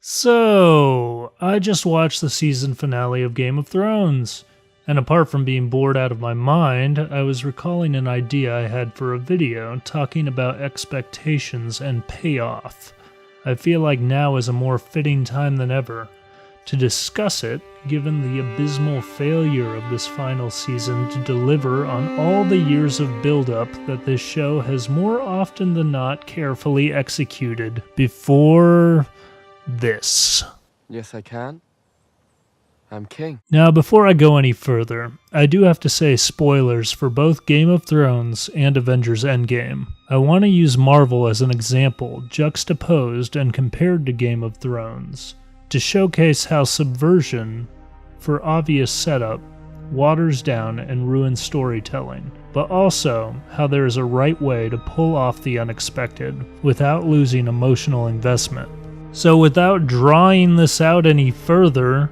So, I just watched the season finale of Game of Thrones, and apart from being bored out of my mind, I was recalling an idea I had for a video talking about expectations and payoff. I feel like now is a more fitting time than ever to discuss it, given the abysmal failure of this final season to deliver on all the years of build-up that this show has more often than not carefully executed before this. Yes, I can. I'm king. Now, before I go any further, I do have to say spoilers for both Game of Thrones and Avengers Endgame. I want to use Marvel as an example, juxtaposed and compared to Game of Thrones, to showcase how subversion, for obvious setup, waters down and ruins storytelling, but also how there is a right way to pull off the unexpected without losing emotional investment. So without drawing this out any further,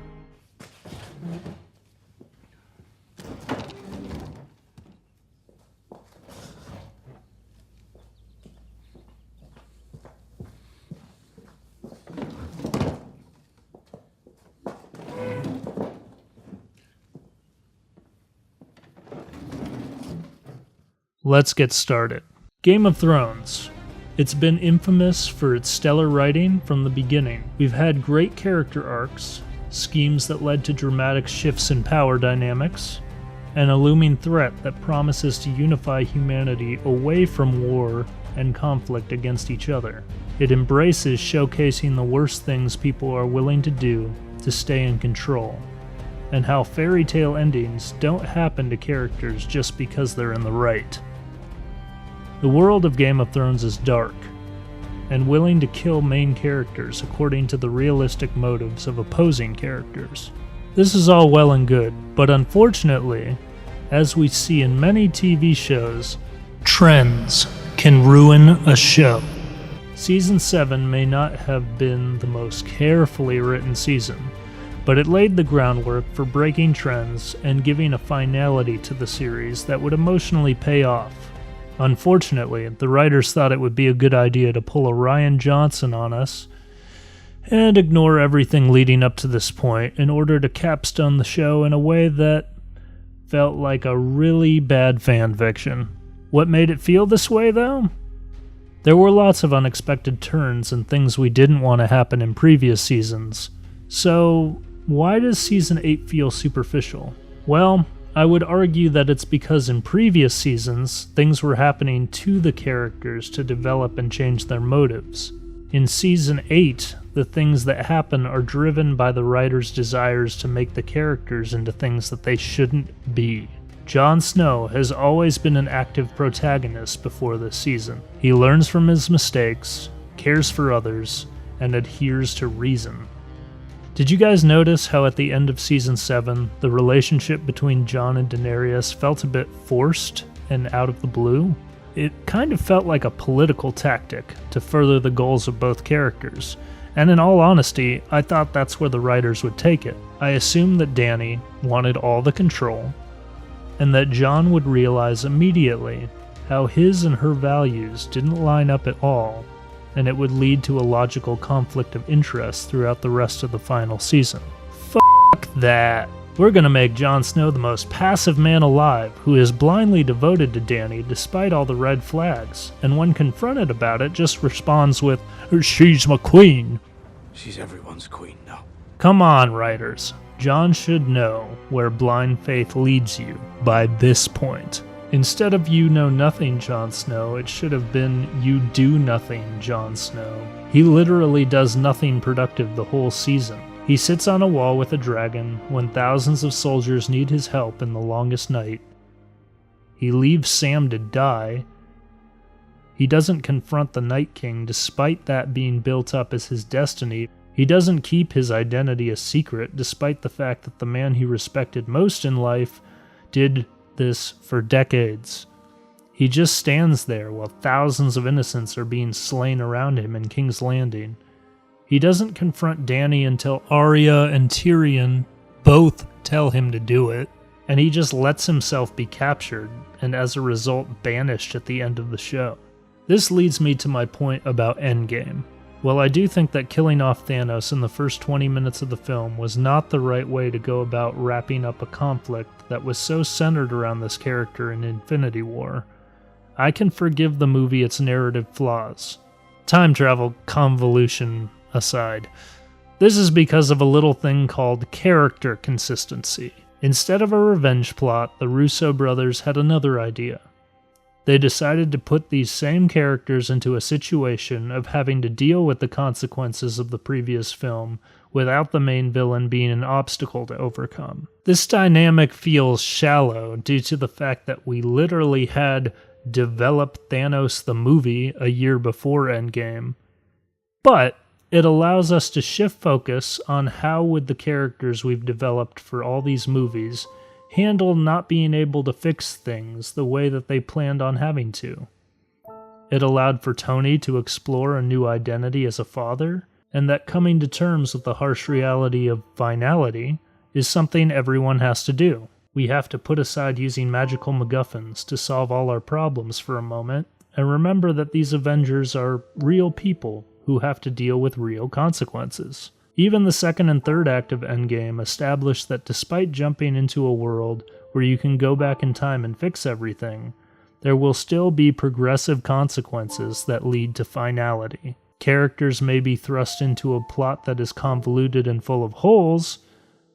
let's get started. Game of Thrones. It's been infamous for its stellar writing from the beginning. We've had great character arcs, schemes that led to dramatic shifts in power dynamics, and a looming threat that promises to unify humanity away from war and conflict against each other. It embraces showcasing the worst things people are willing to do to stay in control, and how fairy tale endings don't happen to characters just because they're in the right. The world of Game of Thrones is dark, and willing to kill main characters according to the realistic motives of opposing characters. This is all well and good, but unfortunately, as we see in many TV shows, trends can ruin a show. Season 7 may not have been the most carefully written season, but it laid the groundwork for breaking trends and giving a finality to the series that would emotionally pay off. Unfortunately, the writers thought it would be a good idea to pull a Rian Johnson on us and ignore everything leading up to this point in order to capstone the show in a way that felt like a really bad fanfiction. What made it feel this way, though? There were lots of unexpected turns and things we didn't want to happen in previous seasons. So, why does Season 8 feel superficial? Well, I would argue that it's because in previous seasons, things were happening to the characters to develop and change their motives. In Season 8, the things that happen are driven by the writer's desires to make the characters into things that they shouldn't be. Jon Snow has always been an active protagonist before this season. He learns from his mistakes, cares for others, and adheres to reason. Did you guys notice how at the end of Season 7, the relationship between Jon and Daenerys felt a bit forced and out of the blue? It kind of felt like a political tactic to further the goals of both characters, and in all honesty, I thought that's where the writers would take it. I assumed that Dany wanted all the control, and that Jon would realize immediately how his and her values didn't line up at all, and it would lead to a logical conflict of interest throughout the rest of the final season. Fuck that. We're gonna make Jon Snow the most passive man alive, who is blindly devoted to Dany despite all the red flags, and when confronted about it just responds with, "She's my queen." She's everyone's queen now. Come on, writers. Jon should know where blind faith leads you by this point. Instead of "you know nothing, Jon Snow," it should have been "you do nothing, Jon Snow." He literally does nothing productive the whole season. He sits on a wall with a dragon when thousands of soldiers need his help in the longest night. He leaves Sam to die. He doesn't confront the Night King despite that being built up as his destiny. He doesn't keep his identity a secret despite the fact that the man he respected most in life did this for decades. He just stands there while thousands of innocents are being slain around him in King's Landing. He doesn't confront Dany until Arya and Tyrion both tell him to do it, and he just lets himself be captured and as a result banished at the end of the show. This leads me to my point about Endgame. While I do think that killing off Thanos in the first 20 minutes of the film was not the right way to go about wrapping up a conflict that was so centered around this character in Infinity War, I can forgive the movie its narrative flaws. Time travel convolution aside, this is because of a little thing called character consistency. Instead of a revenge plot, the Russo brothers had another idea. They decided to put these same characters into a situation of having to deal with the consequences of the previous film without the main villain being an obstacle to overcome. This dynamic feels shallow due to the fact that we literally had developed Thanos the movie a year before Endgame, but it allows us to shift focus on how would the characters we've developed for all these movies handle not being able to fix things the way that they planned on having to. It allowed for Tony to explore a new identity as a father, and that coming to terms with the harsh reality of finality is something everyone has to do. We have to put aside using magical MacGuffins to solve all our problems for a moment, and remember that these Avengers are real people who have to deal with real consequences. Even the second and third act of Endgame established that despite jumping into a world where you can go back in time and fix everything, there will still be progressive consequences that lead to finality. Characters may be thrust into a plot that is convoluted and full of holes,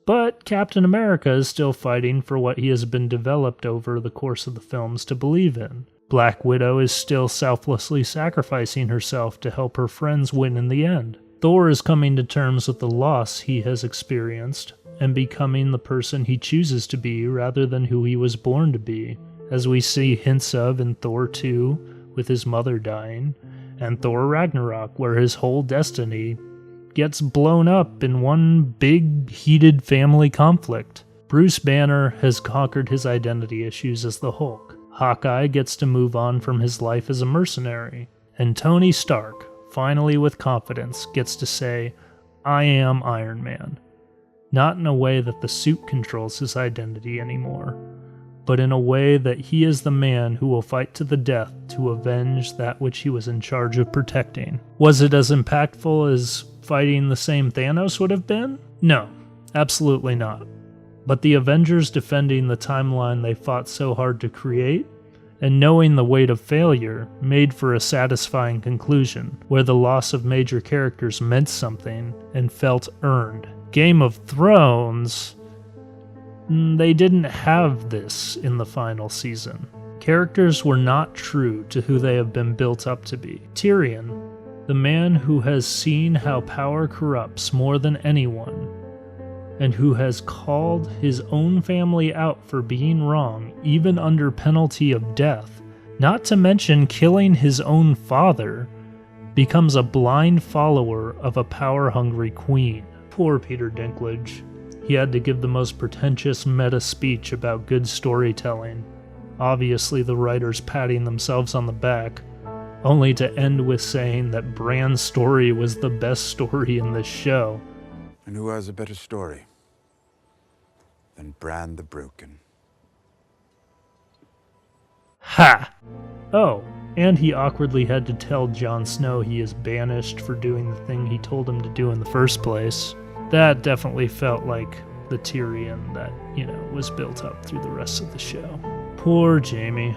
but Captain America is still fighting for what he has been developed over the course of the films to believe in. Black Widow is still selflessly sacrificing herself to help her friends win in the end. Thor is coming to terms with the loss he has experienced and becoming the person he chooses to be rather than who he was born to be, as we see hints of in Thor 2 with his mother dying, and Thor Ragnarok where his whole destiny gets blown up in one big, heated family conflict. Bruce Banner has conquered his identity issues as the Hulk. Hawkeye gets to move on from his life as a mercenary. And Tony Stark, finally with confidence, gets to say, I am Iron Man. Not in a way that the suit controls his identity anymore, but in a way that he is the man who will fight to the death to avenge that which he was in charge of protecting. Was it as impactful as fighting the same Thanos would have been? No, absolutely not. But the Avengers defending the timeline they fought so hard to create, and knowing the weight of failure, made for a satisfying conclusion, where the loss of major characters meant something and felt earned. Game of Thrones, they didn't have this in the final season. Characters were not true to who they have been built up to be. Tyrion, the man who has seen how power corrupts more than anyone, and who has called his own family out for being wrong, even under penalty of death, not to mention killing his own father, becomes a blind follower of a power-hungry queen. Poor Peter Dinklage. He had to give the most pretentious meta speech about good storytelling, obviously the writers patting themselves on the back, only to end with saying that Bran's story was the best story in this show. And who has a better story than Bran the Broken? Ha! Oh, and he awkwardly had to tell Jon Snow he is banished for doing the thing he told him to do in the first place. That definitely felt like the Tyrion that, was built up through the rest of the show. Poor Jaime.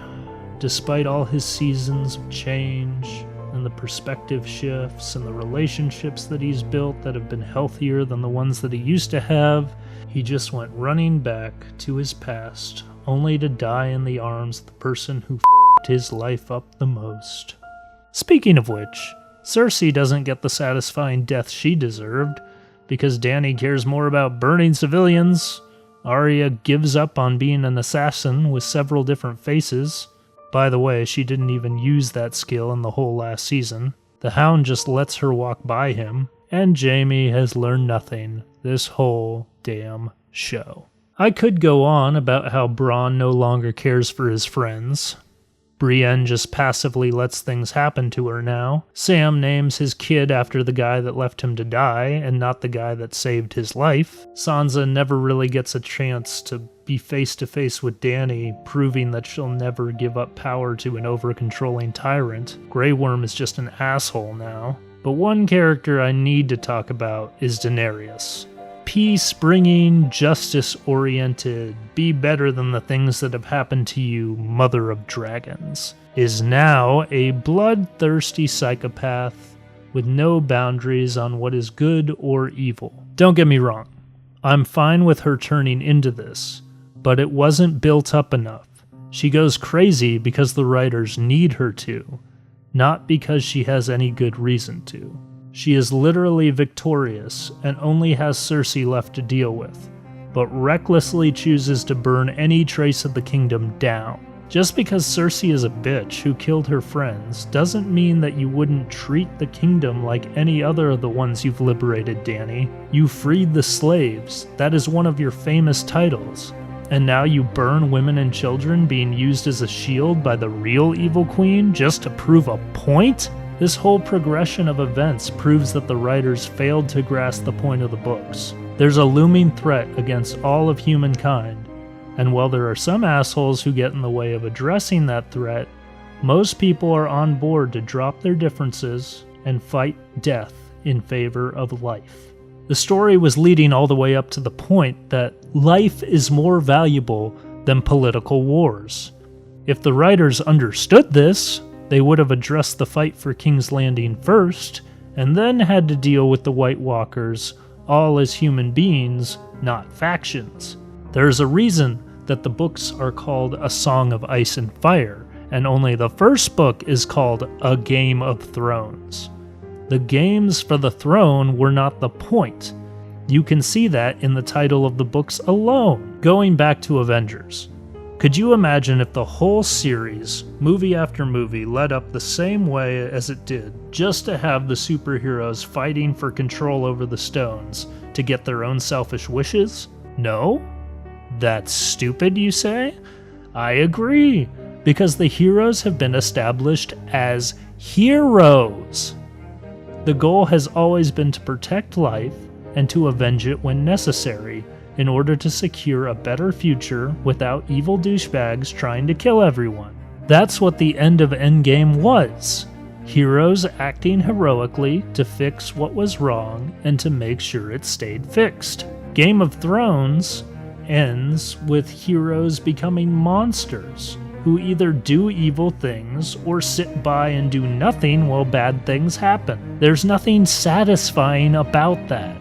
Despite all his seasons of change, and the perspective shifts, and the relationships that he's built that have been healthier than the ones that he used to have, he just went running back to his past, only to die in the arms of the person who f***ed his life up the most. Speaking of which, Cersei doesn't get the satisfying death she deserved, because Dany cares more about burning civilians. Arya gives up on being an assassin with several different faces. By the way, she didn't even use that skill in the whole last season. The Hound just lets her walk by him, and Jaime has learned nothing this whole damn show. I could go on about how Bronn no longer cares for his friends. Brienne just passively lets things happen to her now. Sam names his kid after the guy that left him to die, and not the guy that saved his life. Sansa never really gets a chance to be face-to-face with Dany, proving that she'll never give up power to an over-controlling tyrant. Grey Worm is just an asshole now. But one character I need to talk about is Daenerys. Peace-bringing, justice-oriented, be better than the things that have happened to you, mother of dragons, is now a bloodthirsty psychopath with no boundaries on what is good or evil. Don't get me wrong, I'm fine with her turning into this, but it wasn't built up enough. She goes crazy because the writers need her to, not because she has any good reason to. She is literally victorious and only has Cersei left to deal with, but recklessly chooses to burn any trace of the kingdom down. Just because Cersei is a bitch who killed her friends doesn't mean that you wouldn't treat the kingdom like any other of the ones you've liberated, Dany. You freed the slaves, that is one of your famous titles. And now you burn women and children being used as a shield by the real evil queen just to prove a point? This whole progression of events proves that the writers failed to grasp the point of the books. There's a looming threat against all of humankind, and while there are some assholes who get in the way of addressing that threat, most people are on board to drop their differences and fight death in favor of life. The story was leading all the way up to the point that life is more valuable than political wars. If the writers understood this, they would have addressed the fight for King's Landing first, and then had to deal with the White Walkers, all as human beings, not factions. There's a reason that the books are called A Song of Ice and Fire, and only the first book is called A Game of Thrones. The games for the throne were not the point. You can see that in the title of the books alone. Going back to Avengers. Could you imagine if the whole series, movie after movie, led up the same way as it did, just to have the superheroes fighting for control over the stones to get their own selfish wishes? No? That's stupid, you say? I agree, because the heroes have been established as heroes. The goal has always been to protect life and to avenge it when necessary, in order to secure a better future without evil douchebags trying to kill everyone. That's what the end of Endgame was. Heroes acting heroically to fix what was wrong and to make sure it stayed fixed. Game of Thrones ends with heroes becoming monsters who either do evil things or sit by and do nothing while bad things happen. There's nothing satisfying about that.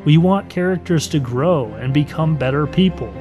We want characters to grow and become better people,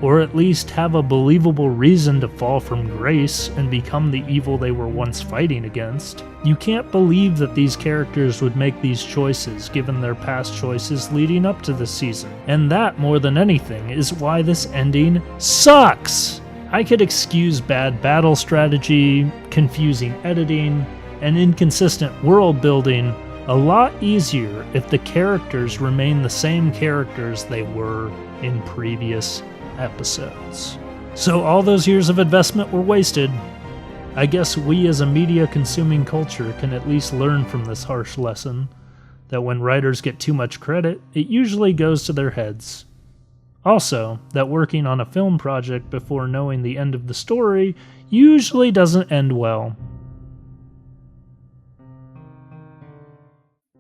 or at least have a believable reason to fall from grace and become the evil they were once fighting against. You can't believe that these characters would make these choices given their past choices leading up to this season. And that, more than anything, is why this ending sucks! I could excuse bad battle strategy, confusing editing, and inconsistent world building a lot easier if the characters remain the same characters they were in previous episodes. So all those years of investment were wasted. I guess we as a media-consuming culture can at least learn from this harsh lesson, that when writers get too much credit, it usually goes to their heads. Also, that working on a film project before knowing the end of the story usually doesn't end well.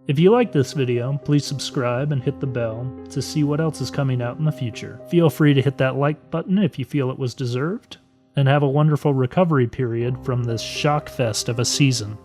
If you like this video, please subscribe and hit the bell to see what else is coming out in the future. Feel free to hit that like button if you feel it was deserved, and have a wonderful recovery period from this shock fest of a season.